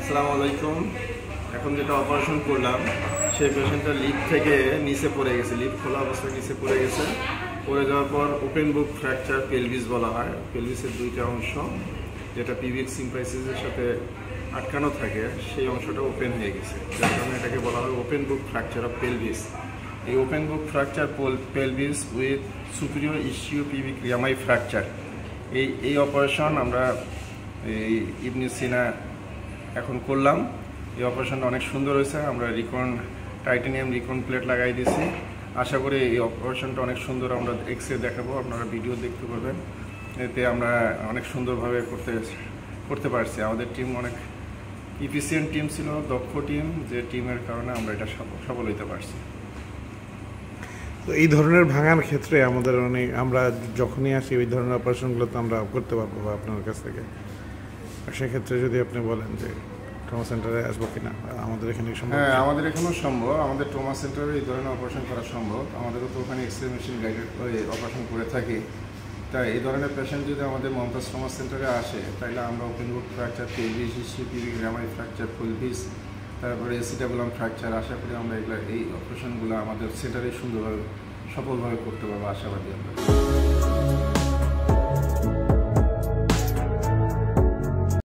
আসসালামু আলাইকুম। এখন যেটা অপারেশন করলাম সেই পেশেন্টটা লিফট থেকে নিচে পড়ে গেছে, লিফট খোলা অবস্থায় নিচে পড়ে গেছে। পড়ে যাওয়ার পর ওপেন বুক ফ্র্যাকচার পেলভিস বলা হয়। পেলভিসের দুইটা অংশ, যেটা পিভিক সিম্পাইসিসের সাথে আটকানো থাকে, সেই অংশটা ওপেন হয়ে গেছে, যার কারণে এটাকে বলা হয় open book fracture of pelvis. এই open book fracture pelvis with superior ischio pubic rami fracture, এই অপারেশন আমরা এই ইবনে সিনা এখন করলাম। এই অপারেশনটা অনেক সুন্দর হয়েছে। আমরা টাইটানিয়াম রিকন প্লেট লাগাই দিয়েছি। আশা করি এই অপারেশনটা অনেক সুন্দর, আমরা এক্সরে দেখাবো, আপনারা ভিডিও দেখতে পারবেন। এতে আমরা অনেক সুন্দরভাবে করতে পারছি। আমাদের টিম অনেক ইফিসিয়েন্ট টিম ছিল, দক্ষ টিম, যে টিমের কারণে আমরা এটা সফল হইতে পারছি। তো এই ধরনের ভাঙার ক্ষেত্রে আমরা যখনই আসি ওই ধরনের অপারেশনগুলো তো আমরা করতে পারবো আপনার কাছ থেকে। সেক্ষেত্রে যদি আপনি বলেন যে ট্রমা সেন্টারে আসবো কিনা, আমাদের এখানে সম্ভব? হ্যাঁ, আমাদের এখানেও সম্ভব। আমাদের ট্রমা সেন্টারে এই ধরনের অপারেশন করা সম্ভব। আমাদেরও তো ওখানে এক্সরে মেশিন গাইডেড করে অপারেশন করে থাকি। তাই এই ধরনের পেশেন্ট যদি আমাদের মমতাজ ট্রমা সেন্টারে আসে, তাহলে আমরা open book fracture, pelvis ischio pubic rami fracture, pelvis, তারপরে এসিটাবুলাম ফ্র্যাকচার, আশা করি আমরা এই অপারেশনগুলো আমাদের সেন্টারে সুন্দরভাবে সফলভাবে করতে পারবো, আশাবাদী আমরা।